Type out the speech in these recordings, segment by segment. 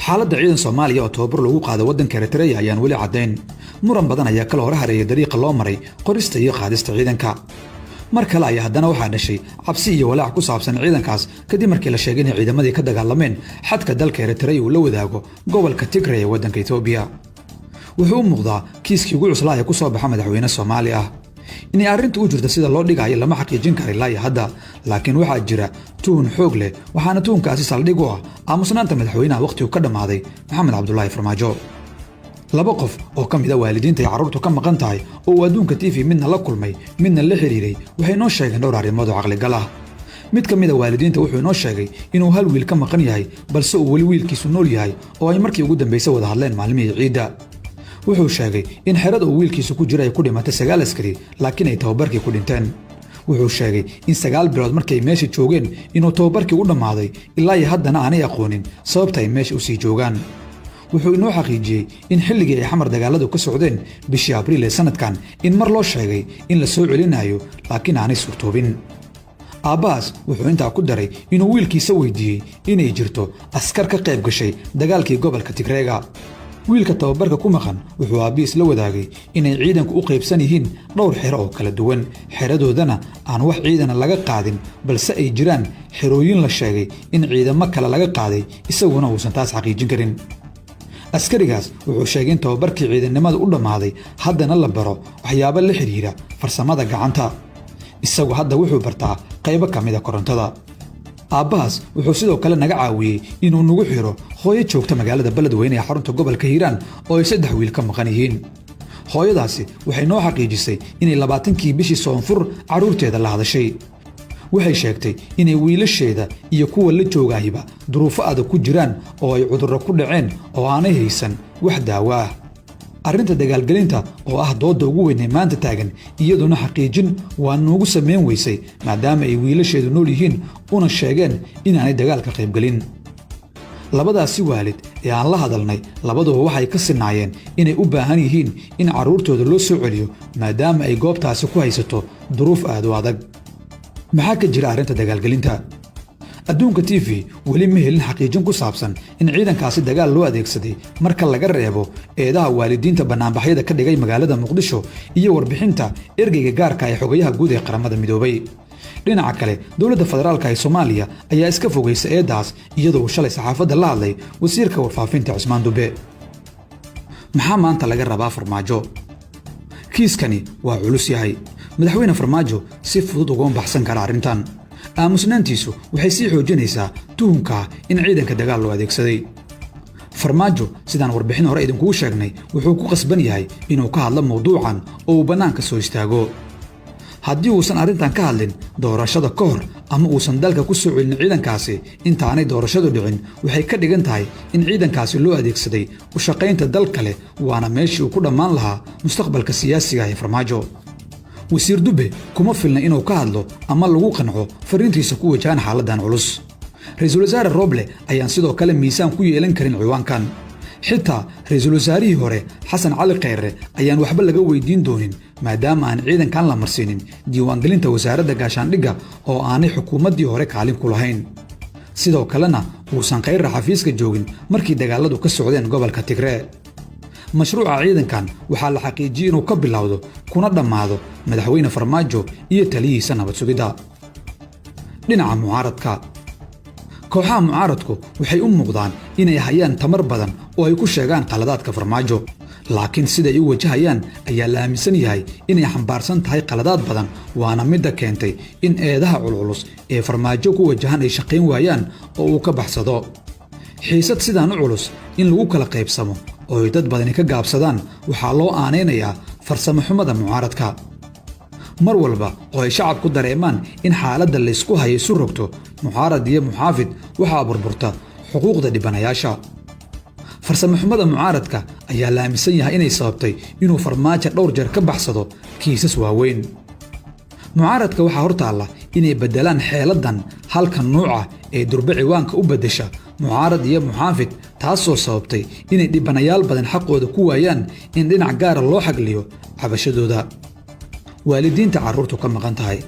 xaaladda ciidan Soomaaliya oo tababar lagu qaado waddanka Eritrea ayaan weli caddayn. Muran badan ayaa kala hor hareeyay dariiqa loo maray qorista iyo qaadista ciidanka. mar kale ayaa haddana waxaa dhashay cabsi iyo walaac ku saabsan ciidankaas kadib markii la sheegay in ciidamadii ka dagaalameen xadka dalka Eritrea uu la wadaago gobolka Tigray ee waddanka Itoobiya. wuxuu u muuqdaa kiiskii ugu cuslaa ee ku soo baxa madaxweyne Soomaali ah. inay arrintu u jirto sida loo dhigayo lama xaqiijin karo ilaa hadda, laakiin waxaa jira tuhun xoog leh, waxaana tuhunkaasi saldhig u ah aamusnaanta madaxweynaha waqtigu ka dhammaaday Maxamed Cabdullaahi Farmaajo. laba qof oo ka mid ah waalidiinta ay carruurtu ka maqan tahay oo uu adduunka TV midna la kulmay midna la xiriiray waxay noo sheegeen dhowr arrimood oo caqligal ah. mid ka mid ah waalidiinta wuxuu inoo sheegay inuu hal wiil ka maqan yahay balse uu weli wiilkiisu nool yahay oo ay markii ugu dambaysay wada hadleen maalmihii ciidda. wuxuu sheegay in xerada uu wiilkiisu ku jira ay ku dhimatay 9 askari laakiin ay tababarkii ku dhinteen. wuxuu sheegay in 9 bilood markay meesha joogeen inuu tababarkii u dhammaaday ilaa haddana aanay aqoonin sababta ay meesha u sii joogaan. wuxuu inoo xaqiijiyey in xilligii ay xamar dagaaladu ka socdeen bishii Abriil ee sanadkan in mar loo sheegay in la soo celinayo laakiin aanay suurtoobin. aabbaas wuxuu intaa ku daray inuu wiilkiisa weydiiyey inay jirto askar ka qayb gashay dagaalkii gobolka Tigreega. wiilka tababarka ku maqan wuxuu aabbiis la wadaagay inay ciidanku u qaybsan yihiin dhowr xero oo kala duwan, xeradoodana aan wax ciidana laga qaadin balse ay jiraan xerooyin la sheegay in ciidamo kale laga qaaday isaguna uusan taas xaqiijin karin. askarigaas wuxuu sheegay in tababarkii ciidannimada u dhammaaday haddana la baro waxyaabo la xiriira farsamada gacanta. isagu hadda wuxuu bartaa qaybo ka mid ah korontada. aabbaas wuxuu sidoo kale naga caawiyey inuu nagu xiro hooyo joogta magaalada Beledweyne ee xarunta gobolka Hiiraan oo ay 3 wiil ka maqan yihiin. hooyadaasi waxay noo xaqiijisay inay 20kii bishii Soonfur carruurteeda la hadashay. waxay sheegtay inay wiilasheeda iyo kuwa la joogaahiba duruufo adag ku jiraan oo ay cudurro ku dhaceen oo aanay haysan wax daawo ah. arrinta dagaalgelinta oo ah doodda ugu weyn ee maanta taagan iyaduna xaqiijin waa noogu samayn weysay maadaama ay wiilasheedu nool yihiin una sheegeen inaanay dagaalka qaybgelin. labadaasi waalid ee aan la hadalnay labaduba waxay ka sinaayeen inay u baahan yihiin in carruurtooda loo soo celiyo maadaama ay goobtaasi ku haysato duruuf aad u adag. maxaa ka jira arrinta dagaalgelinta? adduunka TV weli ma helin xaqiijin ku saabsan in ciidankaasi dagaal loo adeegsaday marka laga reebo eedaha waalidiinta banaanbaxyada ka dhigay magaalada Muqdisho iyo warbixinta ergeyga gaarka ee xogayaha guud ee qaramada midoobay. dhinaca kale dowladda federaalka ee Soomaaliya ayaa iska fogeysay eedaas iyadoo shalay saxaafadda la hadlay wasiirka warfaafinta Cusmaan Dube. maxaa maanta laga rabaa Farmaajo? kiiskani waa culus yahay. madaxweyne Farmaajo si fudud uga baxsan kara arrintan. aamusnaantiisu waxay sii xoojinaysaa tuhunka in ciidanka dagaal loo adeegsaday. Farmaajo sidaan warbixin hore idinku sheegnay wuxuu ku qasban yahay inuu ka hadlo mowduucan oo uu banaanka soo istaago. haddii uusan arrintan ka hadlin doorashada ka hor ama uusan dalka ku soo celin ciidankaasi intaanay doorashadu dhicin waxay ka dhigan tahay in ciidankaasi loo adeegsaday u shaqaynta dal kale waana meeshii uu ku dhammaan lahaa mustaqbalka siyaasiga ee Farmaajo. wasiir Dube kuma filna inuu ka hadlo ama lagu qanco fariintiisa ku wajahan xaaladdan culus. ra'iisul wasaare Roble ayaan sidoo kale miisaan ku yeelan karin ciwaankan. xitaa ra'iisul wasaarihii hore Xasan Cali Kheyre ayaan waxba laga weydiin doonin maadaama aan ciidankan la marsiinin diiwaangelinta wasaaradda gaashaandhigga oo aanay xukuumaddii hore kaalin ku lahayn. sidoo kalena uusan Kheyre xafiiska joogin markii dagaaladu ka socdeen gobolka Tigray. mashruuca ciidankan waxaa la xaqiijiyey inuu ka bilowdo kuna dhammaado madaxweyne Farmaajo iyo taliyihiisa nabad sugidda. dhinaca mucaaradka, kooxaha mucaaradku waxay u muuqdaan inay hayaan tamar badan oo ay ku sheegaan qaladaadka Farmaajo, laakiin sida ay u wajahayaan ayaa la aaminsan yahay inay xambaarsan tahay qaladaad badan waana midda keentay in eedaha culculus ee Farmaajo ku wajahan ay shaqayn waayaan oo uu ka baxsado. xiisad sidaan u culus in lagu kala qaybsamo oo ay dad badani ka gaabsadaan waxaa loo aanaynayaa farsamo xumada mucaaradka. mar walba oo ay shacabku dareemaan in xaaladda la isku hayo isu rogto mucaarad iyo muxaafid waxaa burburta xuquuqda dhibanayaasha. farsamo xumada mucaaradka ayaa la aaminsan yahay inay sababtay inuu Farmaajo dhowr jeer ka baxsado kiisas waaweyn. mucaaradka waxaa hortaalla inay beddelaan xeeladan halka nuuca ee durbe ciwaanka u beddesha mucaarad iyo muxaafid taasoo sababtay inay dhibanayaal badan xaqooda ku waayaan in dhinac gaara loo xagliyo cabashadooda. waalidiinta carruurtu ka maqan tahay,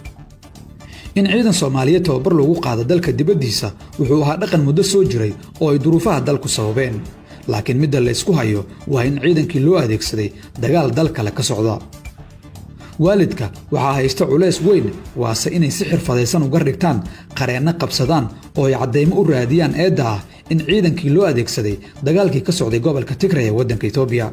in ciidan Soomaaliyeed tababar lagu qaado dalka dibaddiisa wuxuu ahaa dhaqan muddo soo jiray oo ay duruufaha dalku sababeen, laakiin midda la isku hayo waa in ciidankii loo adeegsaday dagaal dal kale ka socda. waalidka waxaa haysta culays weyn, waase inay si xirfadaysan uga dhigtaan qareenno qabsadaan oo ay caddaymo u raadiyaan eedda ah in ciidankii loo adeegsaday dagaalkii ka socday gobolka Tigray ee waddanka Itoobiya.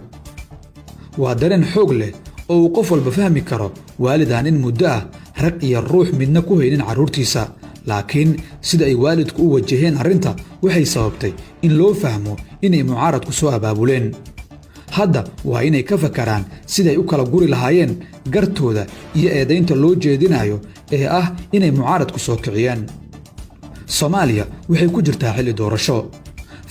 waa dareen xoog leh oo uu qof walba fahmi karo, waalidaan in muddo ah rag iyo ruux midna ku haynin carruurtiisa, laakiin sida ay waalidku u wajaheen arrinta waxay sababtay in loo fahmo inay mucaaradku soo abaabuleen. hadda waa inay ka fakaraan siday u kala guri lahaayeen gartooda iyo eedaynta loo jeedinayo ee ah inay mucaaradku soo kiciyeen. Soomaaliya waxay ku jirtaa xilli doorasho.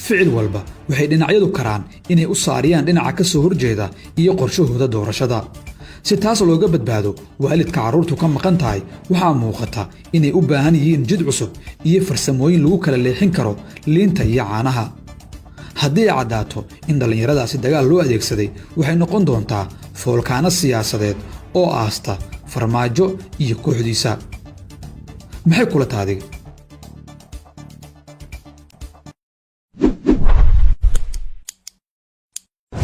ficil walba waxay dhinacyadu karaan inay u saariyaan dhinaca ka soo horjeeda iyo qorshahooda doorashada. si taas looga badbaado waalidka carruurtu ka maqan tahay, waxaa muuqata inay u baahan yihiin jid cusub iyo farsamooyin lagu kala leexin karo liinta iyo caanaha. haddii ay caddaato in dhallinyaradaasi dagaal loo adeegsaday, waxay noqon doontaa foolkaano siyaasadeed oo aasta farmaajo iyo kooxdiisa. maxay kula tahay adiga?